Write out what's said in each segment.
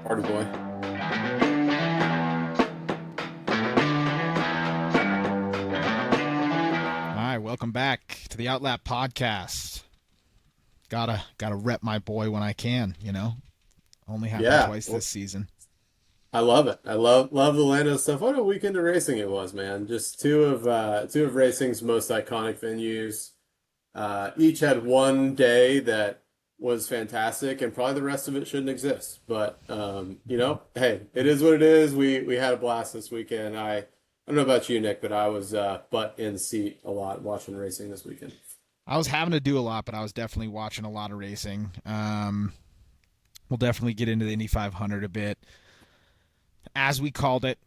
Party boy. All right, welcome back to the Outlap podcast. Gotta rep my boy when I can. Only happened Yeah, twice well, this season. I love it. I love the Lando stuff. What a weekend of racing it was, man. Just two of racing's most iconic venues. Each had one day that was fantastic, and probably the rest of it shouldn't exist. But hey, it is what it is. We had a blast this weekend. I don't know about you, Nick, but I was butt in seat a lot watching racing this weekend. I was having to do a lot, but I was definitely watching a lot of racing. We'll definitely get into the Indy 500 a bit. As we called it,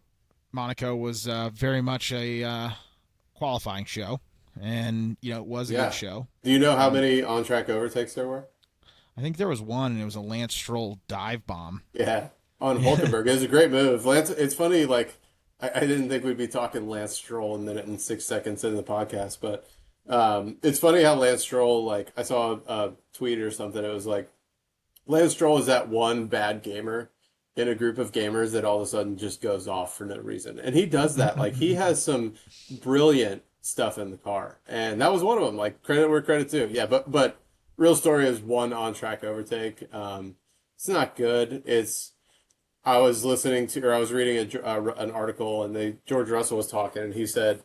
Monaco was very much a qualifying show, and it was a good Yeah. show. Do you know how Um, many on-track overtakes there were? I think there was one, and it was a Lance Stroll dive bomb. Yeah, on Hulkenberg. It was a great move. Lance, it's funny, like, I didn't think we'd be talking Lance Stroll a minute and 6 seconds into the podcast, but it's funny how Lance Stroll, like, I saw a tweet or something. It was like, Lance Stroll is that one bad gamer in a group of gamers that all of a sudden just goes off for no reason. And he does that. Like, he has some brilliant stuff in the car. And that was one of them. Like, credit where credit's due. Yeah, but real story is one on track overtake. It's not good. I was listening to, or I was reading an article, and George Russell was talking, and he said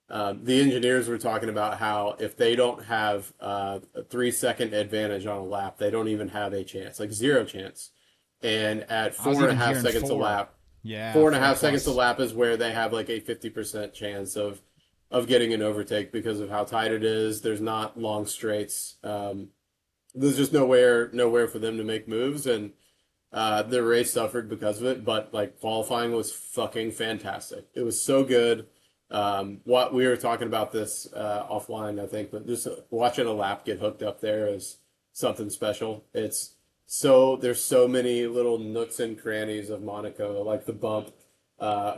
the engineers were talking about how if they don't have a 3 second advantage on a lap, they don't even have a chance, like zero chance. And at I was four and a even half hearing seconds a four. lap, Yeah, four and a four half seconds a plus. lap is where they have like a 50% chance of getting an overtake because of how tight it is. There's not long straights. There's just nowhere for them to make moves, and the race suffered because of it. But like qualifying was fucking fantastic. It was so good. What we were talking about this offline, I think, but just watching a lap get hooked up there is something special. There's so many little nooks and crannies of Monaco, like the bump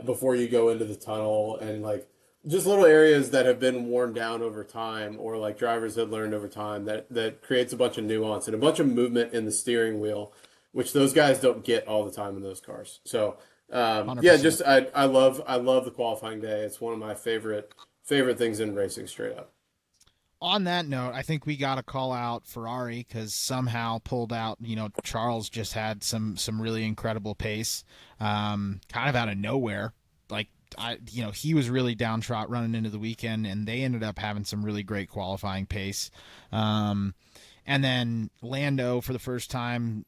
before you go into the tunnel, and like just little areas that have been worn down over time, or like drivers had learned over time that creates a bunch of nuance and a bunch of movement in the steering wheel, which those guys don't get all the time in those cars. So yeah, 100%. just I love the qualifying day. It's one of my favorite things in racing, straight up. On that note, I think we got to call out Ferrari because somehow pulled out. Charles just had some really incredible pace, kind of out of nowhere. Like he was really downtrot running into the weekend, and they ended up having some really great qualifying pace. Um, and then Lando for the first time,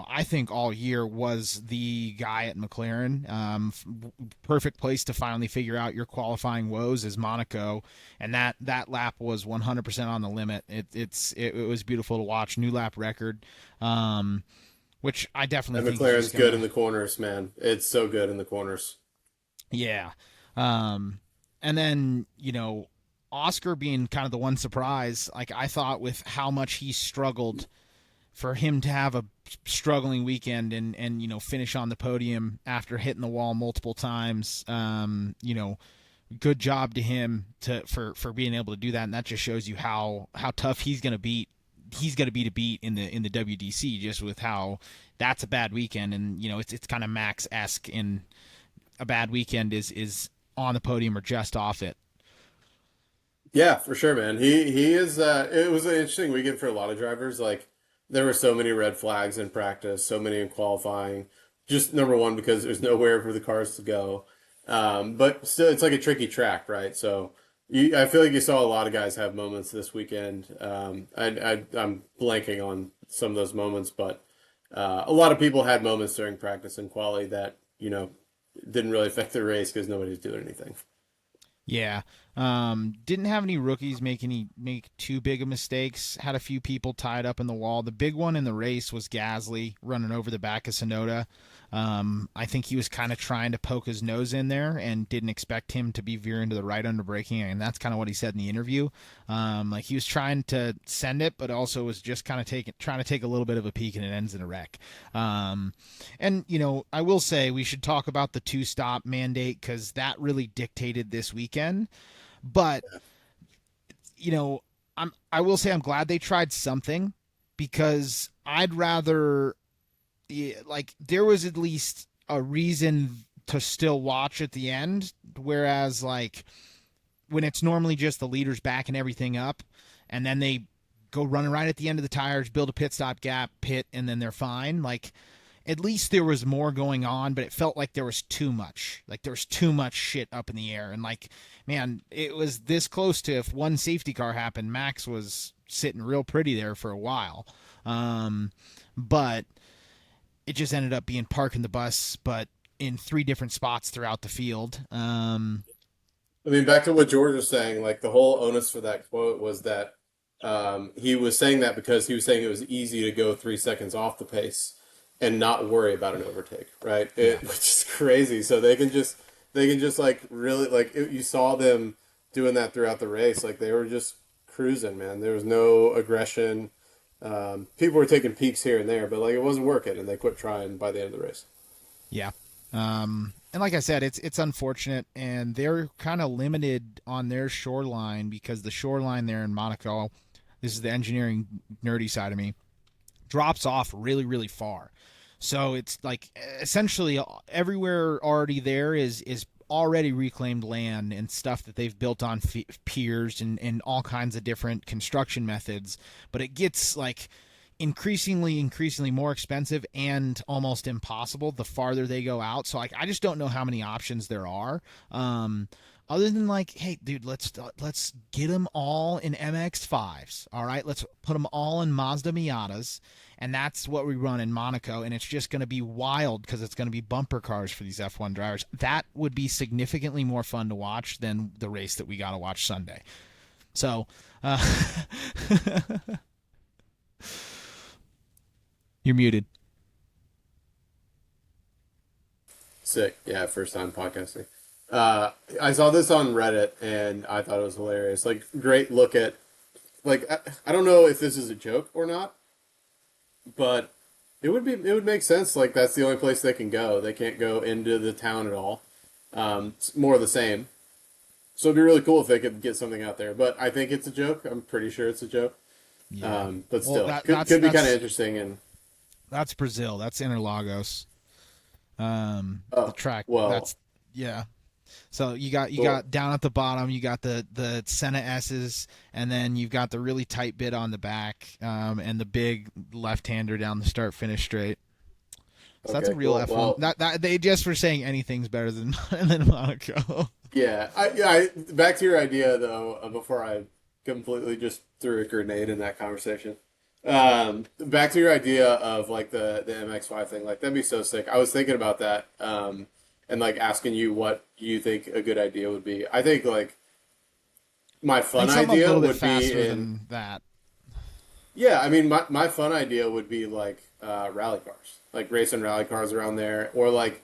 I think all year was the guy at McLaren. Perfect place to finally figure out your qualifying woes is Monaco, and that lap was 100% on the limit. It was beautiful to watch. New lap record, which I definitely And think he's McLaren's just good in gonna. the corners, man. It's so good in the corners. Yeah. Um, and then, Oscar being kind of the one surprise, like I thought with how much he struggled for him to have a struggling weekend and finish on the podium after hitting the wall multiple times. Good job to him for being able to do that, and that just shows you how tough he's going to beat. He's going to be to beat in the WDC just with how that's a bad weekend, and it's kind of Max esque in a bad weekend is on the podium or just off it. Yeah, for sure, man. He is. It was an interesting weekend for a lot of drivers. Like there were so many red flags in practice, so many in qualifying. Just number one because there's nowhere for the cars to go. But still, it's like a tricky track, right? So I feel like you saw a lot of guys have moments this weekend. I'm blanking on some of those moments, but a lot of people had moments during practice and quali that didn't really affect the race because nobody was doing anything. Yeah. Didn't have any rookies make too big of mistakes. Had a few people tied up in the wall. The big one in the race was Gasly running over the back of Sonoda. I think he was kind of trying to poke his nose in there and didn't expect him to be veering to the right under braking, and that's kind of what he said in the interview. Like he was trying to send it, but also was just kind of trying to take a little bit of a peek, and it ends in a wreck. And I will say we should talk about the two-stop mandate because that really dictated this weekend. But you know, I will say I'm glad they tried something because I'd rather yeah, like there was at least a reason to still watch at the end, whereas like when it's normally just the leaders backing everything up, and then they go running right at the end of the tires, build a pit stop gap, pit, and then they're fine. Like at least there was more going on, but it felt like there was too much. Like there was too much shit up in the air, and like man, it was this close to if one safety car happened, Max was sitting real pretty there for a while. But it just ended up being parking the bus, but in three different spots throughout the field. I mean, back to what George was saying, like the whole onus for that quote was that he was saying that because he was saying it was easy to go 3 seconds off the pace and not worry about an overtake, right? Yeah, Which is crazy. So they can just like really like you saw them doing that throughout the race. Like they were just cruising, man. There was no aggression. People were taking peeks here and there, but like it wasn't working, and they quit trying by the end of the race. yeah. And like I said, it's unfortunate, and they're kind of limited on their shoreline because the shoreline there in Monaco, this is the engineering nerdy side of me, drops off really really far. So it's like essentially everywhere already there is already reclaimed land and stuff that they've built on piers and all kinds of different construction methods. But it gets like increasingly more expensive and almost impossible the farther they go out. So like I just don't know how many options there are. Other than like, hey, dude, let's get them all in MX5s. All right, let's put them all in Mazda Miatas, and that's what we run in Monaco. And it's just going to be wild because it's going to be bumper cars for these F1 drivers. That would be significantly more fun to watch than the race that we got to watch Sunday. So, you're muted. Sick. Yeah, first time podcasting. I saw this on Reddit and I thought it was hilarious. Like, great look at, like, I don't know if this is a joke or not, but it would make sense. Like, that's the only place they can go. They can't go into the town at all. It's more of the same. So it'd be really cool if they could get something out there. But I think it's a joke. I'm pretty sure it's a joke. Yeah. But Well, still, that could that's could be kind of that's interesting. And that's Brazil. That's Interlagos. The oh, track. well, That's yeah. So you got well, down at the bottom. You got the Senna S's, and then you've got the really tight bit on the back, and the big left hander down the start finish straight. So that's a okay, real cool. F1. Well, That they just were saying anything's better than than Monaco. yeah. Back to your idea though. Before I completely just threw a grenade in that conversation. Back to your idea of like the MX5 thing. Like that'd be so sick. I was thinking about that. And like asking you what you think a good idea would be. I think like my I fun think something a idea little bit would be faster in than that. yeah. I mean, my fun idea would be like rally cars, like racing rally cars around there, or like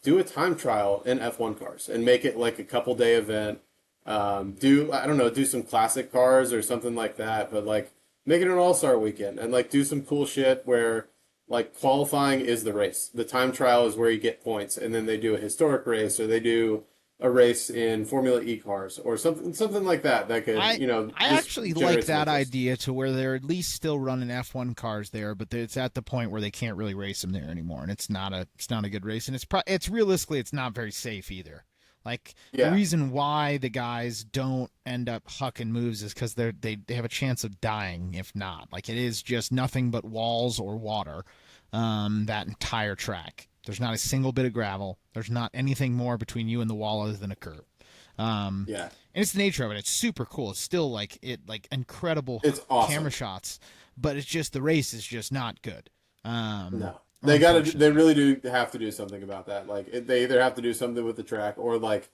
do a time trial in F1 cars and make it like a couple day event. Do I don't know, do some classic cars or something like that, but like make it an all-star weekend and like do some cool shit where like qualifying is the race. The time trial is where you get points, and then they do a historic race or they do a race in Formula E cars or something like that that could, I I just actually like generate some that interest. idea to where they're at least still running F1 cars there, but it's at the point where they can't really race them there anymore, and it's not a good race, and it's realistically it's not very safe either. Like the Yeah. reason why the guys don't end up hucking moves is because they have a chance of dying if not. Like it is just nothing but walls or water, that entire track. There's not a single bit of gravel. There's not anything more between you and the wall other than a curb. Um, Yeah. and it's the nature of it. It's super cool. It's still like incredible It's camera awesome. shots, but it's just the race is just not good. No. They Unfortunately. really do have to do something about that. Like they either have to do something with the track or like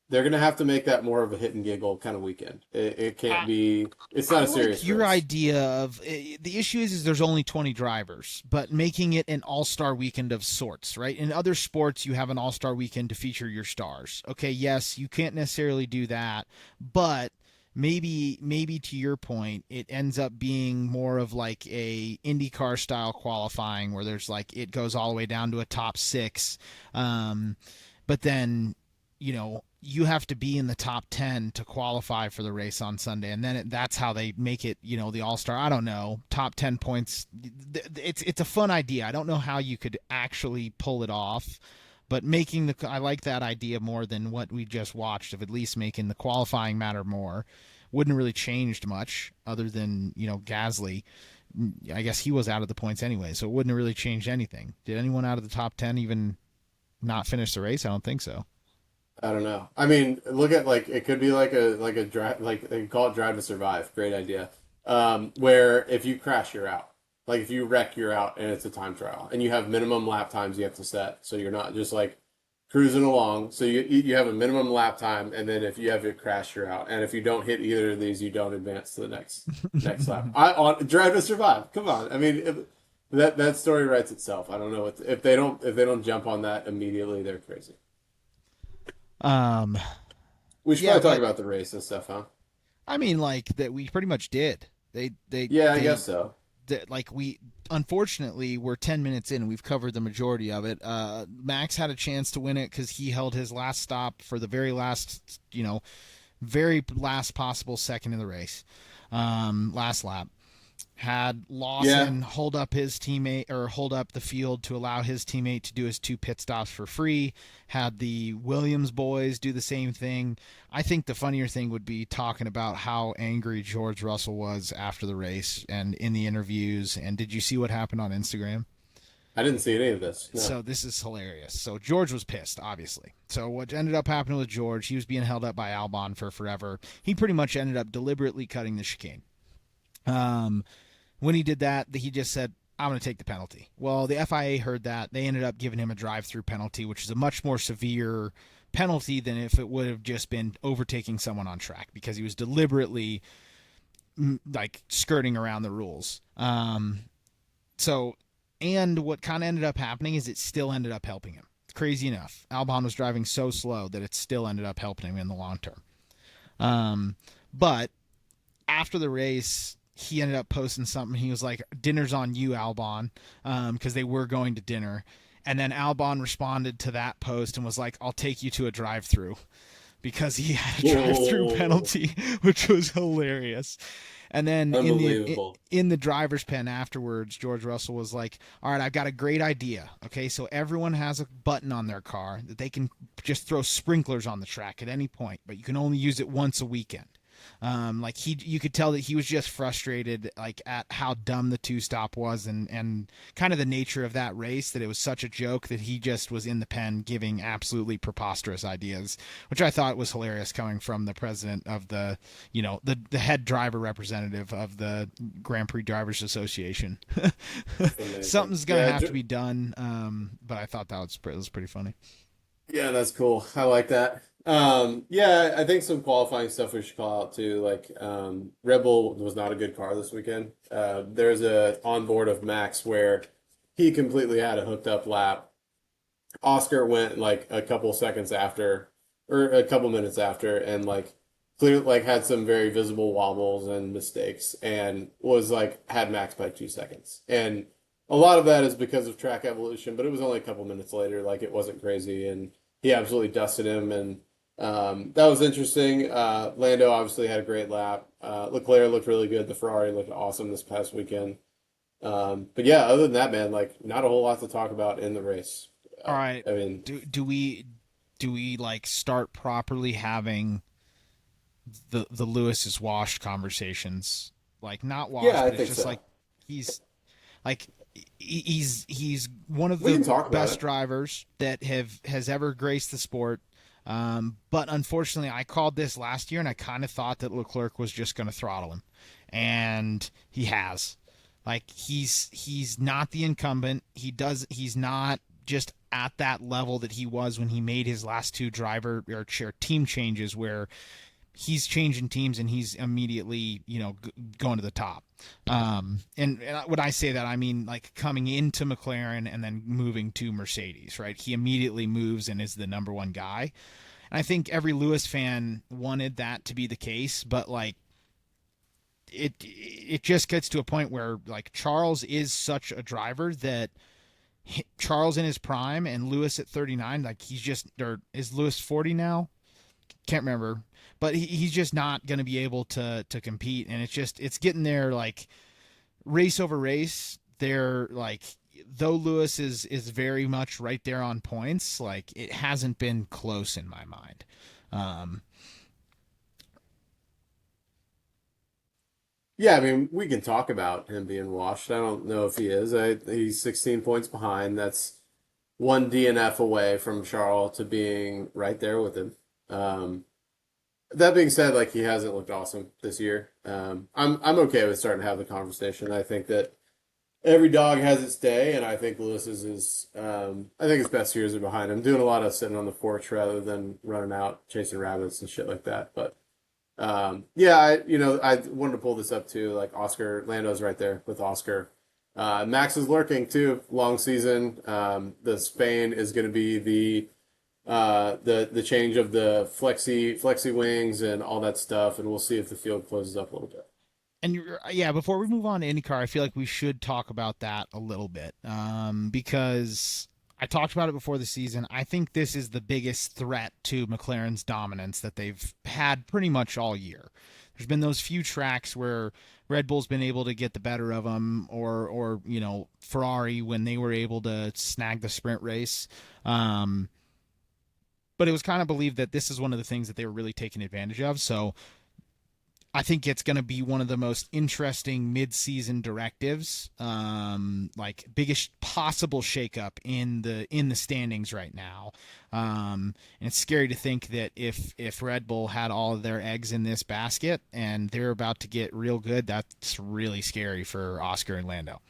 they're gonna have to make that more of a hit and giggle kind of weekend. It can't be. It's not I a like serious your race. idea of the issue is there's only 20 drivers, but making it an all-star weekend of sorts, right? In other sports, you have an all-star weekend to feature your stars. Okay, yes, you can't necessarily do that, but maybe to your point, it ends up being more of like a IndyCar style qualifying where there's like it goes all the way down to a top six, but then you have to be in the top 10 to qualify for the race on Sunday, and then that's how they make it, the All-Star. I don't know, top 10 points. It's a fun idea. I don't know how you could actually pull it off, but I like that idea more than what we just watched, of at least making the qualifying matter more. Wouldn't have really changed much other than, Gasly. I guess he was out of the points anyway, so it wouldn't have really changed anything. Did anyone out of the top 10 even not finish the race? I don't think so. I don't know. I mean, look at like it could be like a drive, like they call it Drive to Survive. Great idea. Where if you crash, you're out. Like if you wreck, you're out, and it's a time trial, and you have minimum lap times you have to set, so you're not just like cruising along. So you have a minimum lap time, and then if you have a crash, you're out. And if you don't hit either of these, you don't advance to the next lap. I on Drive to Survive. Come on. I mean, that story writes itself. I don't know if they don't jump on that immediately, they're crazy. um, We should yeah, probably talk but about the race and stuff, huh? I mean, like that we pretty much did. They they Yeah, I they, guess so. like we unfortunately we're 10 minutes in. We've covered the majority of it. Max had a chance to win it because he held his last stop for the very last possible second in the race, last lap. Had Yeah, Lawson hold up his teammate, or hold up the field to allow his teammate to do his two pit stops for free. Had the Williams boys do the same thing. I think the funnier thing would be talking about how angry George Russell was after the race and in the interviews. And did you see what happened on Instagram? I didn't see any of this. No. So this is hilarious. So George was pissed, obviously. So what ended up happening with George, he was being held up by Albon for forever. He pretty much ended up deliberately cutting the chicane. Um, when he did that, he just said, I'm going to take the penalty. Well, the FIA heard that. They ended up giving him a drive-through penalty, which is a much more severe penalty than if it would have just been overtaking someone on track, because he was deliberately like skirting around the rules. So, and what kind of ended up happening is it still ended up helping him. Crazy enough, Albon was driving so slow that it still ended up helping him in the long term. But after the race, he ended up posting something. He was like, "Dinner's on you, Albon," because they were going to dinner. And then Albon responded to that post and was like, "I'll take you to a drive-through," because he had a drive-through Whoa, penalty, which was hilarious. And then unbelievable. in the driver's pen afterwards, George Russell was like, "All right, I've got a great idea. Okay, so everyone has a button on their car that they can just throw sprinklers on the track at any point, but you can only use it once a weekend." Like you could tell that he was just frustrated, like at how dumb the two stop was, and kind of the nature of that race, that it was such a joke that he just was in the pen giving absolutely preposterous ideas, which I thought was hilarious coming from the president of the head driver representative of the Grand Prix Drivers Association. That's amazing. Something's gonna Yeah, have to be done, but I thought that was pretty funny. yeah, that's cool. I like that. Yeah, I think some qualifying stuff we should call out too. Like, Red Bull was not a good car this weekend. There's a onboard of Max where he completely had a hooked up lap. Oscar went like a couple seconds after, or a couple minutes after, and like clearly like had some very visible wobbles and mistakes, and was like had Max by 2 seconds. And a lot of that is because of track evolution, but it was only a couple minutes later. Like it wasn't crazy, and he absolutely dusted him, and that was interesting. Lando obviously had a great lap. Leclerc looked really good. The Ferrari looked awesome this past weekend. But yeah, other than that, man, like not a whole lot to talk about in the race. All right, I mean, do we like start properly having the Lewis is washed conversations? Like not yeah, washed, I but it's think just so. like he's like he's one of We the can talk about best it. drivers that has ever graced the sport. But unfortunately, I called this last year, and I kind of thought that Leclerc was just going to throttle him, and he has. Like he's not the incumbent. He's not just at that level that he was when he made his last two driver or team changes, where he's changing teams and he's immediately going to the top. And when I say that, I mean like coming into McLaren and then moving to Mercedes, right? He immediately moves and is the number one guy. And I think every Lewis fan wanted that to be the case, but like it just gets to a point where like Charles is such a driver that Charles in his prime and Lewis at 39, like he's just, or is Lewis 40 now? can't remember, but he's just not going to be able to compete, and it's getting there like race over race. They're like though Lewis is very much right there on points, like it hasn't been close in my mind. Um, Yeah, I mean, we can talk about him being washed. I don't know if he is. He's 16 points behind. That's one DNF away from Charles to being right there with him. Um, that being said, like he hasn't looked awesome this year. I'm okay with starting to have the conversation. I think that every dog has its day, and I think Lewis's is. I think his best years are behind him. Doing a lot of sitting on the porch rather than running out chasing rabbits and shit like that. But yeah, I wanted to pull this up too. Like Oscar Lando's right there with Oscar. Max is lurking too. Long season. The Spain is going to be the change of the flexi wings and all that stuff, and we'll see if the field closes up a little bit. and yeah, before we move on to IndyCar, I feel like we should talk about that a little bit, because I talked about it before the season. I think this is the biggest threat to McLaren's dominance that they've had pretty much all year. There's been those few tracks where Red Bull's been able to get the better of them, or Ferrari when they were able to snag the sprint race. Um, but it was kind of believed that this is one of the things that they were really taking advantage of. So I think it's going to be one of the most interesting mid-season directives, like biggest possible shakeup in the standings right now. And it's scary to think that if Red Bull had all of their eggs in this basket and they're about to get real good, that's really scary for Oscar and Lando.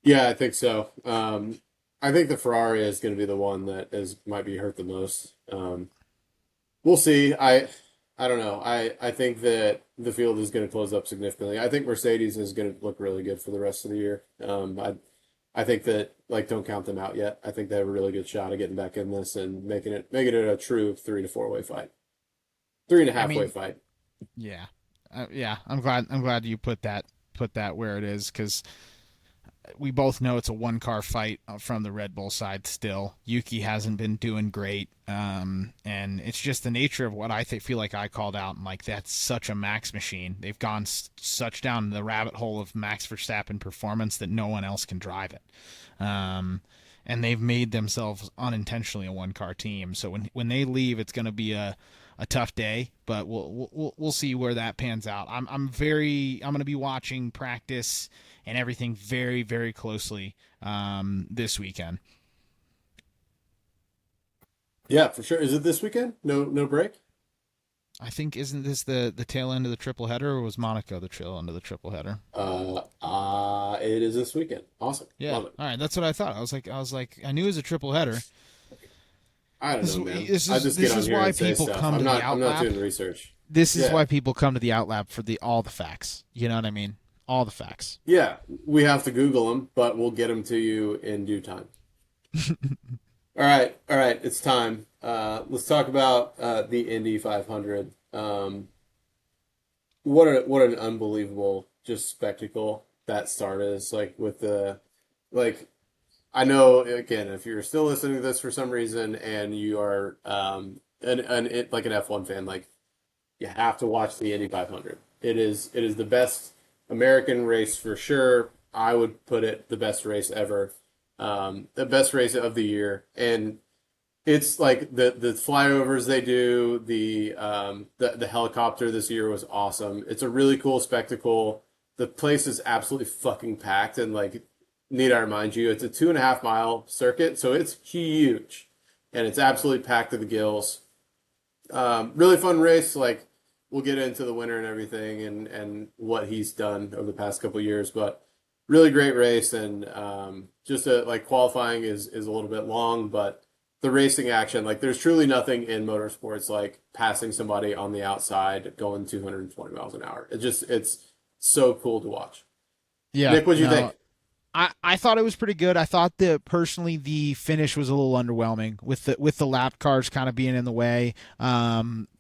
Yeah, I think so. I think the Ferrari is going to be the one that is might be hurt the most. We'll see. I don't know. I think that the field is going to close up significantly. I think Mercedes is going to look really good for the rest of the year. I think that like don't count them out yet. I think they have a really good shot of getting back in this and making it a true 3 to 4 way fight, three and a I half way mean, fight. yeah, yeah. I'm glad you put that where it is because we both know it's a one car fight from the Red Bull side still. Yuki hasn't been doing great. And it's just the nature of what feel like I called out. And like, that's such a Max machine. They've gone such down the rabbit hole of Max Verstappen performance that no one else can drive it. And they've made themselves unintentionally a one car team. So when they leave, it's going to be a tough day, but we'll see where that pans out. I'm going to be watching practice and everything very very closely this weekend. Yeah, for sure. Is it this weekend? No break. I think isn't this the tail end of the triple header, or was Monaco the tail end of the triple header? It is this weekend. Awesome. Yeah. Love it. All right, that's what I thought. I was like I knew it was a triple header. I don't This know, man. this I is just get this on is here why and say people stuff. come to the I'm not Outlap. doing research. This is Yeah. why people come to the Outlap for the all the facts. You know what I mean? All the facts. Yeah. We have to Google them, but we'll get them to you in due time. All right. All right. It's time. Let's talk about the Indy 500. What an unbelievable just spectacle that start is like with the like I know again if you're still listening to this for some reason and you are like an F1 fan like you have to watch the Indy 500. It is the best American race for sure. I would put it the best race ever, the best race of the year, and it's like the flyovers they do. The helicopter this year was awesome. It's a really cool spectacle. The place is absolutely fucking packed, and like need I remind you, it's a 2.5 mile circuit, so it's huge, and it's absolutely packed to the gills. Really fun race. Like we'll get into the winner and everything, and what he's done over the past couple of years, but really great race. And just like qualifying is a little bit long, but the racing action, like there's truly nothing in motorsports like passing somebody on the outside going 220 miles an hour. It's so cool to watch. Yeah. Nick, what'd you No, think? I thought it was pretty good. I thought that personally the finish was a little underwhelming with the lap cars kind of being in the way.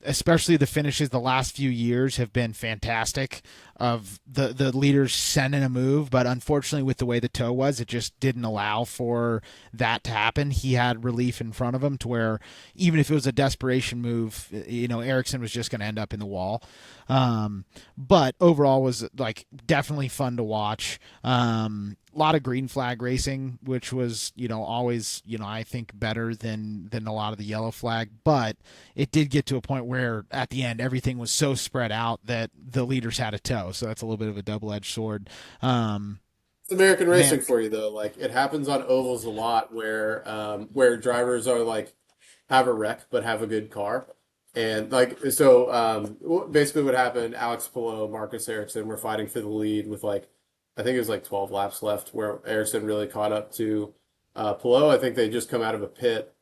Especially the finishes the last few years have been fantastic of the leaders sending a move, but unfortunately with the way the toe was, it just didn't allow for that to happen. He had relief in front of him to where even if it was a desperation move, Ericsson was just going to end up in the wall. But overall was like definitely fun to watch. A lot of green flag racing, which was always I think better than a lot of the yellow flag. But it did get to a point where at the end everything was so spread out that the leaders had a toe. So that's a little bit of a double edged sword. Um, It's American man, racing for you though. Like it happens on ovals a lot where drivers are like have a wreck but have a good car. And like so basically what happened, Alex Palou, Marcus Ericsson were fighting for the lead with like I think it was like 12 laps left where Ericsson really caught up to Palou. I think they just come out of a pit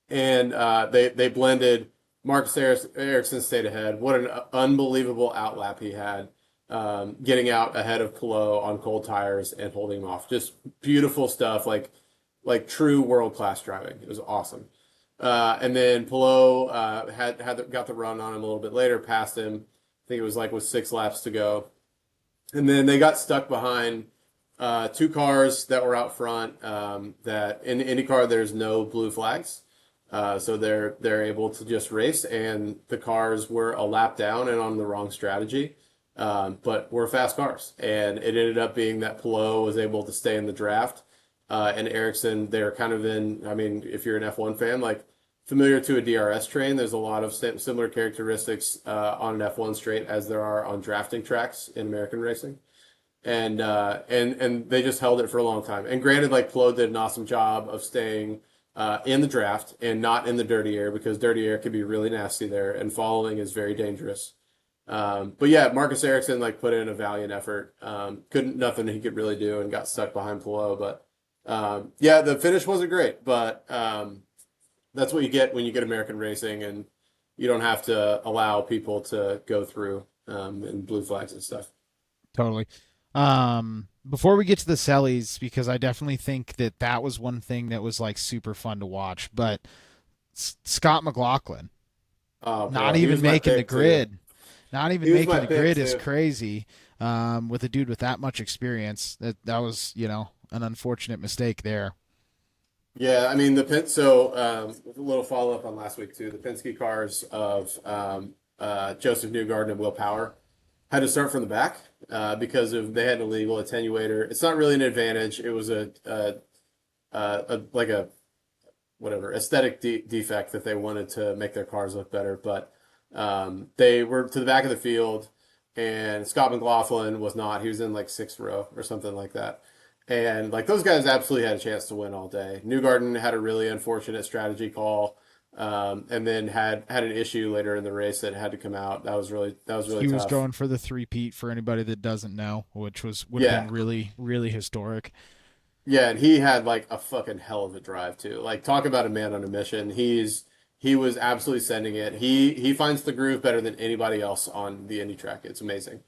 and they blended. Ericsson stayed ahead. What an unbelievable outlap he had, getting out ahead of Palou on cold tires and holding him off. Just beautiful stuff, like true world class driving. It was awesome. And then Palou got the run on him a little bit later, passed him. I think it was like with 6 laps to go, and then they got stuck behind two cars that were out front. That in IndyCar, there's no blue flags, so they're able to just race. And the cars were a lap down and on the wrong strategy, but were fast cars. And it ended up being that Palou was able to stay in the draft, and Ericsson. They're kind of in. I mean, if you're an F1 fan, like familiar to a DRS train, there's a lot of similar characteristics on an F1 straight as there are on drafting tracks in American racing. And they just held it for a long time. And granted, like Flo did an awesome job of staying in the draft and not in the dirty air because dirty air can be really nasty there, and following is very dangerous. But yeah, Marcus Ericsson like put in a valiant effort. Couldn't nothing he could really do and got stuck behind Palou. But yeah, the finish wasn't great, but that's what you get when you get American racing, and you don't have to allow people to go through and blue flags and stuff. totally. Before we get to the Sellies, because I definitely think that that was one thing that was like super fun to watch. But Scott McLaughlin Oh, not bro, he even was my making the pick too. grid, not even He was making my the pick grid is too. crazy. With a dude with that much experience, that was an unfortunate mistake there. Yeah, I mean the Pen. So a little follow up on last week too. The Penske cars of Joseph Newgarden and Will Power had to start from the back because of they had an illegal attenuator. It's not really an advantage. It was like a whatever aesthetic defect that they wanted to make their cars look better. But they were to the back of the field, and Scott McLaughlin was not. He was in like sixth row or something like that. And like those guys absolutely had a chance to win all day. Newgarden had a really unfortunate strategy call, and then had an issue later in the race that had to come out. That was really He was tough. going for the three-peat for anybody that doesn't know, which would have been Yeah, really really historic. yeah, and he had like a fucking hell of a drive too. Like talk about a man on a mission. He was absolutely sending it. He finds the groove better than anybody else on the Indy track. It's amazing.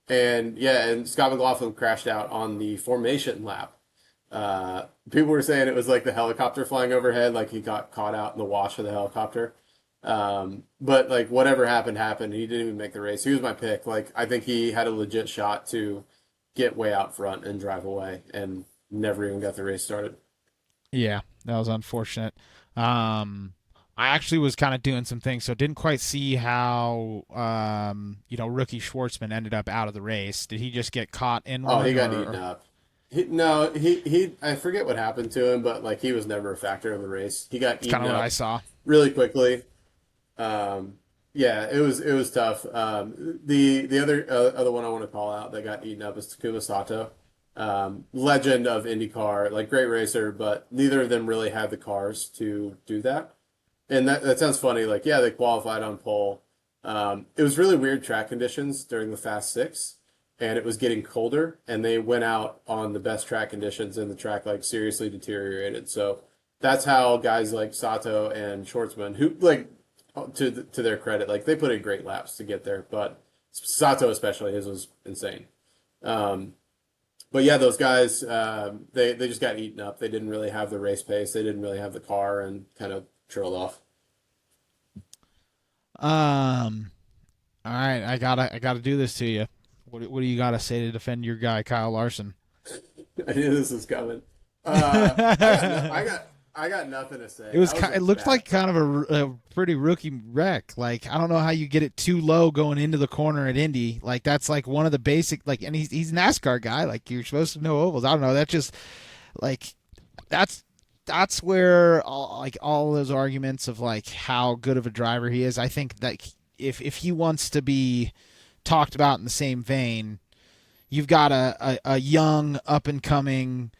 And yeah, and Scott McLaughlin crashed out on the formation lap. People were saying it was like the helicopter flying overhead, like he got caught out in the wash of the helicopter. But like whatever happened happened. He didn't even make the race. He was my pick. Like I think he had a legit shot to get way out front and drive away, and never even got the race started. Yeah, that was unfortunate. Um, I actually was kind of doing some things, so didn't quite see how rookie Schwartzman ended up out of the race. Did he just get caught in Oh, he one, got or, eaten or up. No, he. I forget what happened to him, but like he was never a factor in the race. He got it's kind eaten of what I up saw? really quickly. Yeah, it was tough. The other one I want to call out that got eaten up is Takuma Sato, legend of IndyCar, like great racer, but neither of them really had the cars to do that. And that sounds funny. Like, yeah, they qualified on pole. It was really weird track conditions during the Fast Six, and it was getting colder, and they went out on the best track conditions, and the track like seriously deteriorated. So that's how guys like Sato and Schwartzman, who like to their credit, like they put in great laps to get there, but Sato especially, his was insane. Um, But yeah, those guys, they just got eaten up. They didn't really have the race pace. They didn't really have the car, and kind of trailed off. Um, all right, I gotta do this to you. What do you gotta say to defend your guy Kyle Larson? I knew this was coming. I got nothing to say. It was That was a it looked bad like kind of a pretty rookie wreck. Like I don't know how you get it too low going into the corner at Indy. Like that's like one of the basic like, and he's a NASCAR guy. Like you're supposed to know ovals. I don't know. That just like that's where all those arguments of like how good of a driver he is. I think that if he wants to be talked about in the same vein, you've got a young up and coming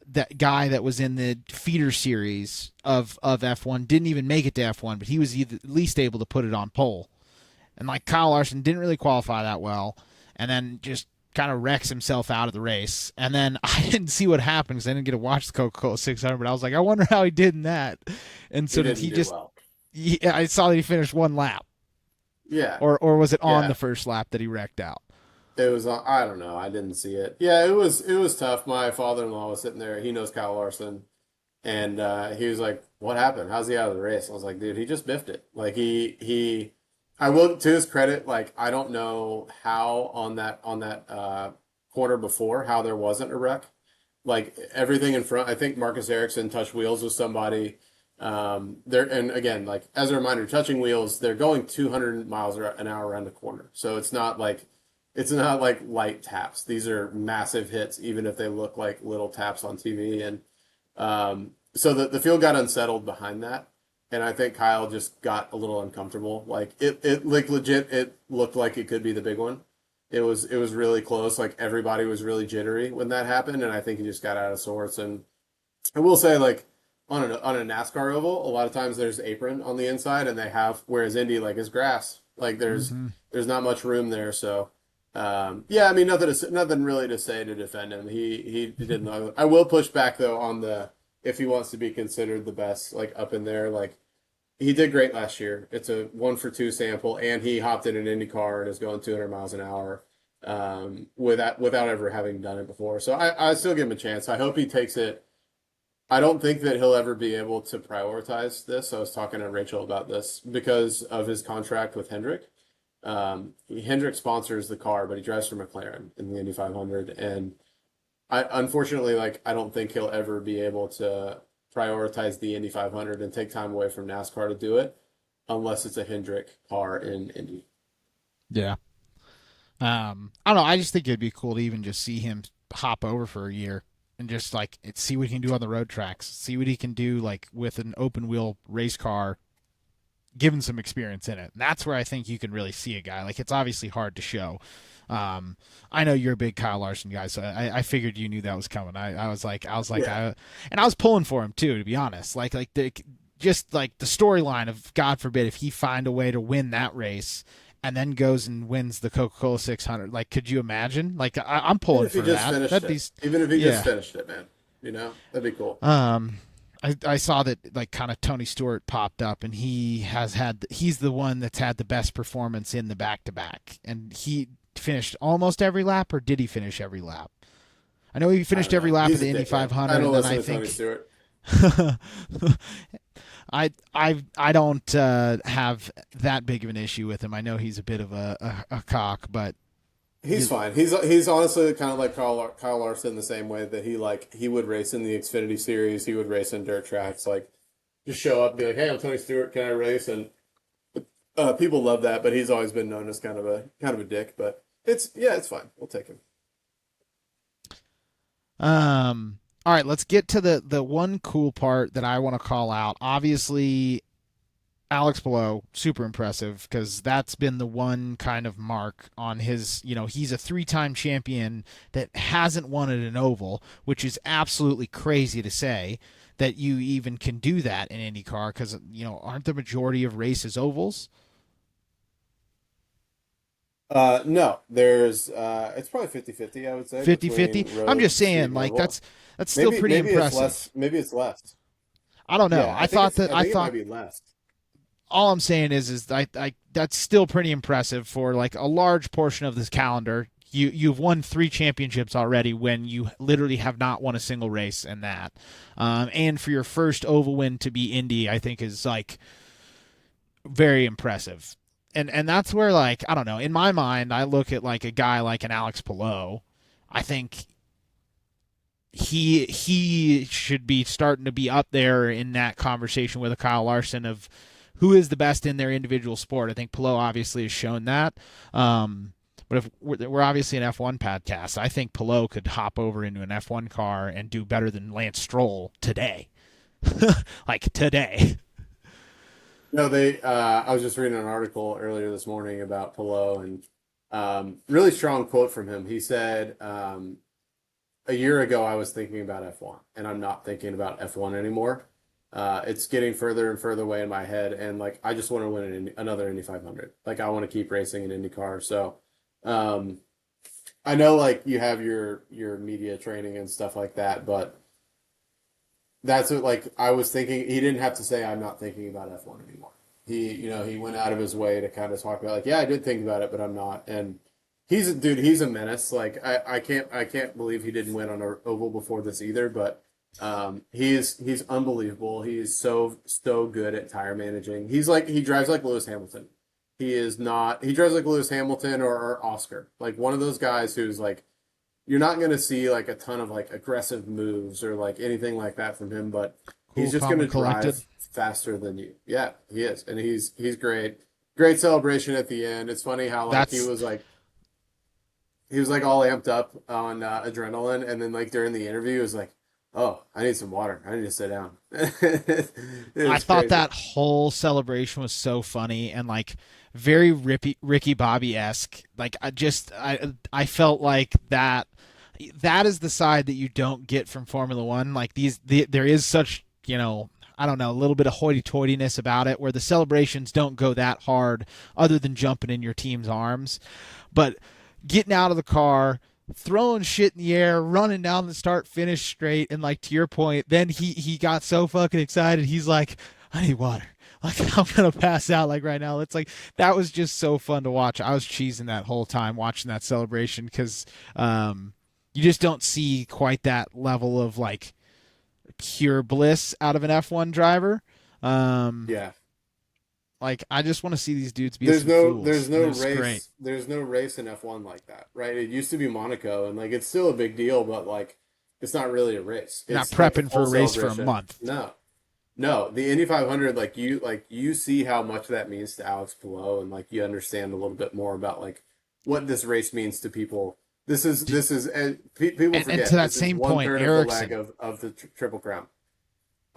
that guy that was in the feeder series of F1, didn't even make it to F1, but he was at least able to put it on pole. And like Kyle Larson didn't really qualify that well, and then just kind of wrecks himself out of the race. And then I didn't see what happened because I didn't get to watch the Coca-Cola 600, but I was like, I wonder how he did in that. And He so did didn't he do just? well. I saw that he finished one lap, Yeah, or was it on yeah. the first lap that he wrecked out? It was. I don't know. I didn't see it. Yeah, it was tough. My father-in-law was sitting there. He knows Kyle Larson, and he was like, "What happened? How's he out of the race?" I was like, "Dude, he just biffed it. Like he. I will, to his credit. Like I don't know how on that corner before how there wasn't a wreck. Like everything in front. I think Marcus Ericsson touched wheels with somebody. There and again, like as a reminder, touching wheels, they're going 200 miles an hour around the corner, so it's not like light taps. These are massive hits, even if they look like little taps on TV. And so the field got unsettled behind that, and I think Kyle just got a little uncomfortable. Like it like legit, it looked like it could be the big one. It was really close. Like everybody was really jittery when that happened, and I think he just got out of sorts. And I will say, like on a NASCAR oval, a lot of times there's apron on the inside, and they have whereas Indy like is grass. Like Mm-hmm. there's not much room there, so. Yeah, I mean, nothing really to say to defend him. He didn't. I will push back though on the if he wants to be considered the best, like up in there. Like he did great last year. It's a 1 for 2 sample, and he hopped in an Indy car and is going 200 miles an hour without ever having done it before. So I still give him a chance. I hope he takes it. I don't think that he'll ever be able to prioritize this. I was talking to Rachel about this because of his contract with Hendrick. Hendrick sponsors the car, but he drives for McLaren in the Indy 500, and I unfortunately like I don't think he'll ever be able to prioritize the Indy 500 and take time away from NASCAR to do it unless it's a Hendrick car in Indy. Yeah. I don't know. I just think it'd be cool to even just see him hop over for a year and just like see what he can do on the road tracks, see what he can do like with an open wheel race car, given some experience in it. And that's where I think you can really see a guy. Like it's obviously hard to show. I know you're a big Kyle Larson guy, so I figured you knew that was coming. Yeah. And I was pulling for him too, to be honest. Like the just like the storyline of God forbid if he find a way to win that race and then goes and wins the Coca-Cola 600. Like, could you imagine? Like, I'm Even pulling if he for just that. finished That'd it. be, Even if he just yeah. finished it, man. That'd be cool. I saw that like kind of Tony Stewart popped up, and he's the one that's had the best performance in the back to back, and he finished almost every lap, or did he finish every lap? I know he I finished don't every know. lap of He's a the Indy dickhead. I 500, and don't then listen I to Tony think Stewart. I don't have that big of an issue with him. I know he's a bit of a cock, but He's he, fine. He's honestly kind of like Kyle Larson the same way that he would race in the Xfinity series. He would race in dirt tracks. Like just show up and be like, "Hey, I'm Tony Stewart. Can I race?" And people love that. But he's always been known as kind of a dick. But it's fine. We'll take him. all right, let's get to the one cool part that I want to call out. Obviously, Alex Below, super impressive because that's been the one kind of mark on his, he's a three-time champion that hasn't won at an oval, which is absolutely crazy to say that you even can do that in IndyCar because, aren't the majority of races ovals? No, there's it's probably 50-50, I would say, 50-50. between I'm just road, street, saying, and like, oval. that's still pretty Maybe it's less. impressive. Maybe it's less. I don't know. Yeah, I I think it might thought be less. all I'm saying is I that's still pretty impressive for like a large portion of this calendar. you've won 3 championships already when you literally have not won a single race in that. And for your first oval win to be Indy, I think is like very impressive. And that's where, like, I don't know, in my mind, I look at like a guy like an Alex Palou. I think he should be starting to be up there in that conversation with a Kyle Larson of who is the best in their individual sport. I think Palou obviously has shown that. But if we're obviously an F1 podcast, I think Palou could hop over into an F1 car and do better than Lance Stroll today. Like today. No, they. I was just reading an article earlier this morning about Pelot, and really strong quote from him. He said, "A year ago, I was thinking about F1, and I'm not thinking about F1 anymore. It's getting further and further away in my head, and like I just want to win another Indy 500. Like I want to keep racing in IndyCar. So, um, I know like you have your media training and stuff like that, but." That's what like I was thinking. He didn't have to say I'm not thinking about F1 anymore. He went out of his way to kind of talk about like, yeah, I did think about it, but I'm not. And he's a dude. He's a menace. Like I can't believe he didn't win on an oval before this either. But he's unbelievable. He's so good at tire managing. He's like he drives like Lewis Hamilton. He is not. He drives like Lewis Hamilton or Oscar. Like one of those guys who's like you're not going to see like a ton of like aggressive moves or like anything like that from him, but he's Cool, just calm, going to and collected. drive faster than you. Yeah, he is, and he's great. Great celebration at the end. It's funny how like That's he was like all amped up on adrenaline, and then like during the interview, he was like, "Oh, I need some water. I need to sit down." It I was thought crazy. that whole celebration was so funny and like very Ricky Bobby esque. Like I felt like that is the side that you don't get from Formula One. Like there is such I don't know, a little bit of hoity-toityness about it, where the celebrations don't go that hard, other than jumping in your team's arms. But getting out of the car, throwing shit in the air, running down the start finish straight, and like to your point, then he got so fucking excited. He's like, I need water. Like I'm gonna pass out like right now. It's like that was just so fun to watch. I was cheesing that whole time watching that celebration because you just don't see quite that level of like pure bliss out of an F1 driver. Um, Yeah. like I just want to see these dudes be some There's fools, no and it was great. race in F1 like that, right? It used to be Monaco and like it's still a big deal, but like it's not really a race. You're not It's like a prepping for full a race for a celebration. month. No. No, the Indy 500 like you see how much that means to Alex Palou and like you understand a little bit more about like what this race means to people. This is and people And to forget that this is same one point, third of the leg Erickson. of the Triple Crown. Yep.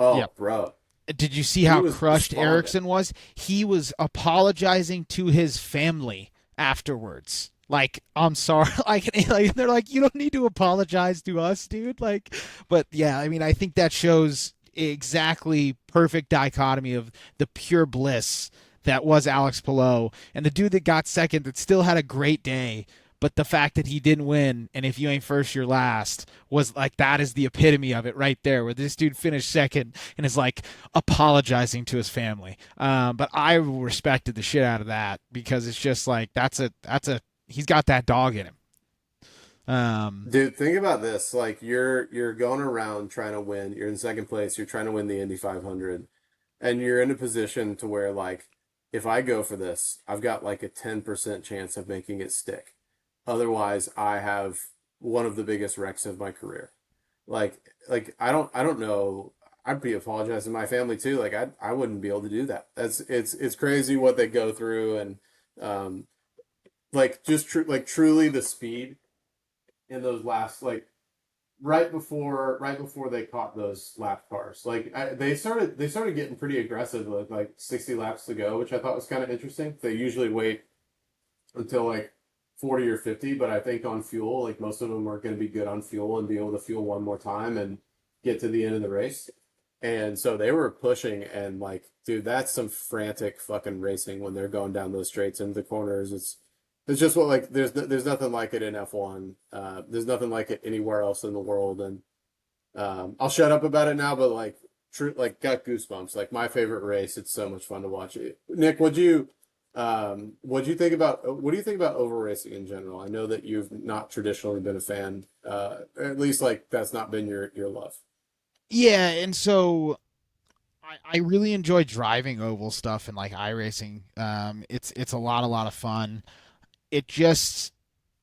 Oh, bro. Did you see He how was crushed despondent. Erickson was? He was apologizing to his family afterwards. Like, I'm sorry. Like they're like, you don't need to apologize to us, dude. Like, but yeah, I mean, I think that shows exactly perfect dichotomy of the pure bliss that was Alex Palou and the dude that got second that still had a great day. But the fact that he didn't win, and if you ain't first, you're last, was like that is the epitome of it right there. Where this dude finished second and is like apologizing to his family. But I respected the shit out of that because it's just like that's a he's got that dog in him. Um, Dude, think about this. Like you're going around trying to win. You're in second place. You're trying to win the Indy 500, and you're in a position to where like if I go for this, I've got like a 10% chance of making it stick. Otherwise, I have one of the biggest wrecks of my career. Like I don't know. I'd be apologizing to my family too. Like I wouldn't be able to do that. That's it's crazy what they go through and um like like truly the speed in those last like right before they caught those lap cars. Like they started getting pretty aggressive with like 60 laps to go, which I thought was kind of interesting. They usually wait until like 40 or 50, but I think on fuel, like most of them are going to be good on fuel and be able to fuel one more time and get to the end of the race. And so they were pushing and like, dude, that's some frantic fucking racing when they're going down those straights into the corners. It's just what like there's nothing like it in F1. There's nothing like it anywhere else in the world. And I'll shut up about it now, but like true like got goosebumps. Like my favorite race. It's so much fun to watch it. Nick, would you? what do you think about over racing in general? I know that you've not traditionally been a fan, at least like that's not been your love. Yeah, and so I really enjoy driving oval stuff and like iRacing. It's a lot of fun. It just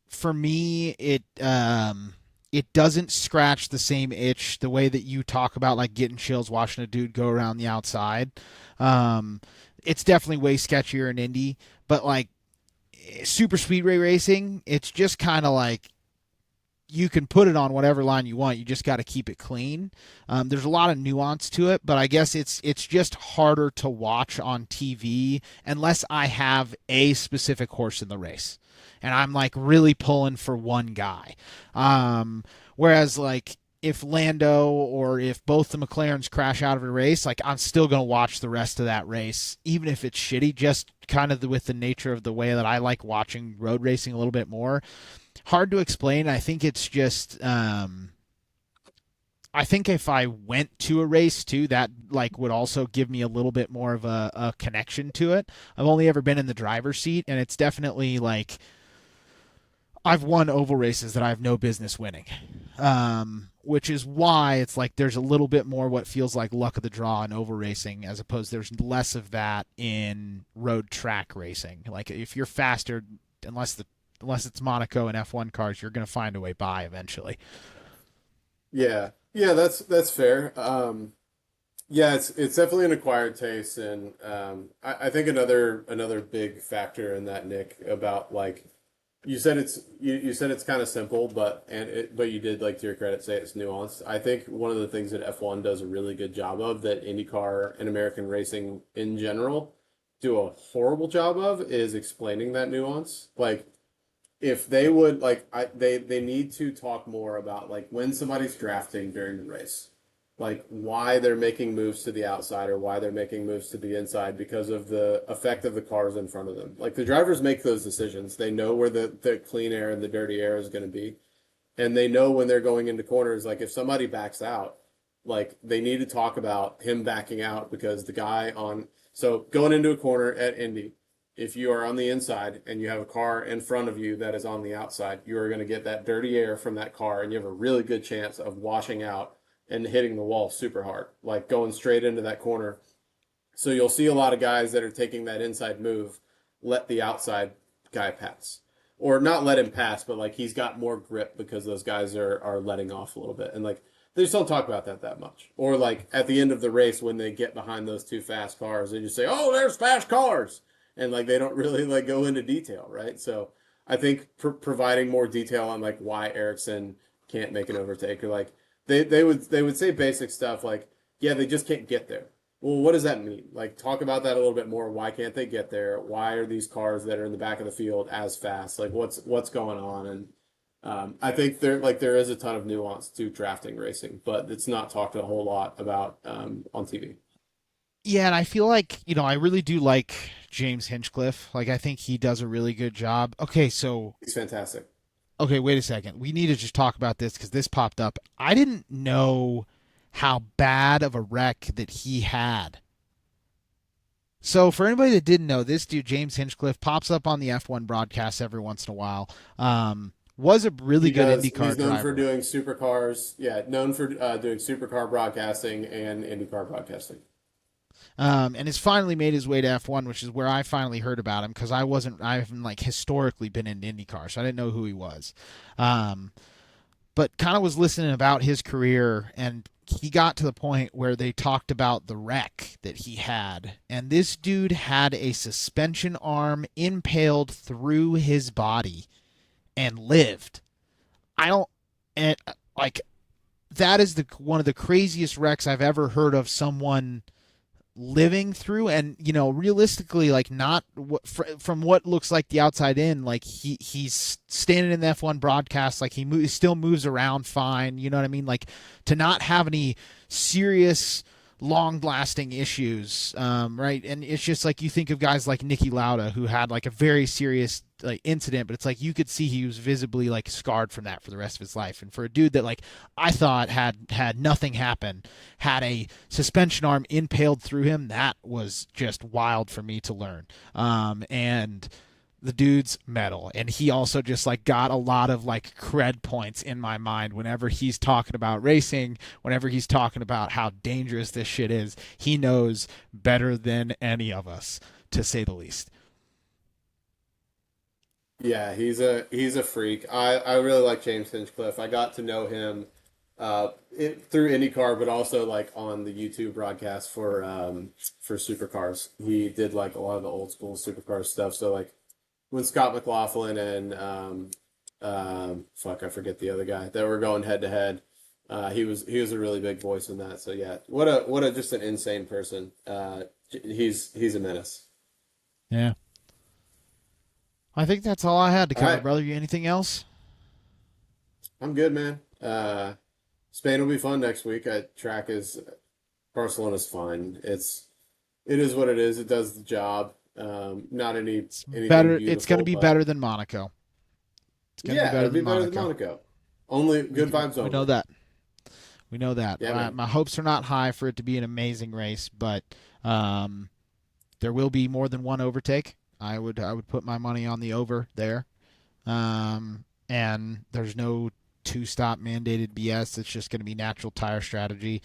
for me it doesn't scratch the same itch the way that you talk about like getting chills watching a dude go around the outside. Um, it's definitely way sketchier in Indy, but like super speedway racing, it's just kind of like you can put it on whatever line you want. You just got to keep it clean. There's a lot of nuance to it, but I guess it's just harder to watch on TV unless I have a specific horse in the race, and I'm like really pulling for one guy. Whereas like if Lando or if both the McLarens crash out of a race, like I'm still gonna watch the rest of that race, even if it's shitty. Just kind of with the nature of the way that I like watching road racing a little bit more. Hard to explain. I think it's just I think if I went to a race too, that like would also give me a little bit more of a connection to it. I've only ever been in the driver's seat, and it's definitely like I've won oval races that I have no business winning. Which is why it's like there's a little bit more what feels like luck of the draw in oval racing, as opposed there's less of that in road track racing. Like if you're faster, unless it's Monaco and F1 cars, you're going to find a way by eventually. Yeah, yeah, that's fair. Yeah, it's definitely an acquired taste, and I think another big factor in that, Nick, about like you said it's kind of simple, but you did, like, to your credit, say it's nuanced. I think one of the things that F1 does a really good job of that IndyCar and American racing in general do a horrible job of is explaining that nuance. Like if they would like they need to talk more about like when somebody's drafting during the race, like why they're making moves to the outside or why they're making moves to the inside because of the effect of the cars in front of them. Like the drivers make those decisions. They know where the clean air and the dirty air is going to be, and they know when they're going into corners, like if somebody backs out, like they need to talk about him backing out because the guy on so going into a corner at Indy, if you are on the inside and you have a car in front of you that is on the outside, you are going to get that dirty air from that car, and you have a really good chance of washing out and hitting the wall super hard, like going straight into that corner. So you'll see a lot of guys that are taking that inside move, let the outside guy pass. Or not let him pass, but like he's got more grip because those guys are letting off a little bit. And like they just don't talk about that much. Or like at the end of the race when they get behind those two fast cars, they just say, "Oh, there's fast cars." And like they don't really like go into detail, right? So I think providing more detail on like why Ericsson can't make an overtake, or like they would say basic stuff like, yeah, they just can't get there. Well, what does that mean? Like, talk about that a little bit more. Why can't they get there? Why are these cars that are in the back of the field as fast? Like, what's going on? And I think there is a ton of nuance to drafting racing, but it's not talked a whole lot about on TV. Yeah, and I feel like, I really do like James Hinchcliffe. Like I think he does a really good job. He's fantastic. Okay, wait a second. We need to just talk about this because this popped up. I didn't know how bad of a wreck that he had. So, for anybody that didn't know, this dude, James Hinchcliffe, pops up on the F1 broadcast every once in a while. Was a really He good does. IndyCar He's known for driver. doing supercars. Yeah, known for doing supercar broadcasting and IndyCar broadcasting. And has finally made his way to F1, which is where I finally heard about him because I haven't like historically been in IndyCar, so I didn't know who he was. Um, but kind of was listening about his career, and he got to the point where they talked about the wreck that he had, and this dude had a suspension arm impaled through his body and lived. I don't, and like that is the one of the craziest wrecks I've ever heard of someone living through. And realistically, like not from what looks like the outside in, like he's standing in the F1 broadcast, like he still moves around fine, you know what I mean, like to not have any serious long lasting issues, right? And it's just like you think of guys like Nicky Lauda who had like a very serious like incident, but it's like you could see he was visibly like scarred from that for the rest of his life. And for a dude that like I thought had nothing happen, had a suspension arm impaled through him, that was just wild for me to learn. And the dude's metal, and he also just like got a lot of like cred points in my mind whenever he's talking about racing, whenever he's talking about how dangerous this shit is. He knows better than any of us, to say the least. Yeah, he's a freak. I really like James Hinchcliffe. I got to know him through IndyCar, but also like on the YouTube broadcast for Supercars. He did like a lot of the old school Supercars stuff. So like when Scott McLaughlin and fuck, I forget the other guy that were going head to head. He was a really big voice in that. So yeah, what a just an insane person. He's a menace. Yeah. I think that's all I had to All cover, right, brother. You anything else? I'm good, man. Spain will be fun next week. Track is Barcelona's fine. It is what it is. It does the job. Not It's anything better. It's going to beautiful, be but better than Monaco. It's going to be yeah, better it'll be than better than Monaco. Monaco. Only good vibes We know only. that. We know that. Yeah, man. My hopes are not high for it to be an amazing race, but um, there will be more than one overtake. I would put my money on the over there. And there's no two stop mandated BS. It's just going to be natural tire strategy.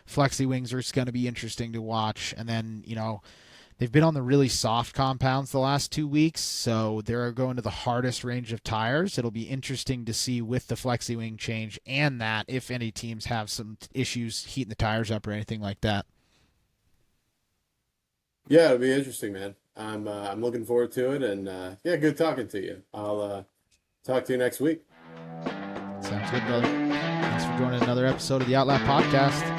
Flexi wings are going to be interesting to watch, and then they've been on the really soft compounds the last 2 weeks, so they're going to the hardest range of tires. It'll be interesting to see with the flexi wing change and that if any teams have some issues heating the tires up or anything like that. Yeah, it'll be interesting, man. I'm looking forward to it, and yeah, good talking to you. I'll talk to you next week. Sounds good, brother. Thanks for joining another episode of the Outlap Podcast.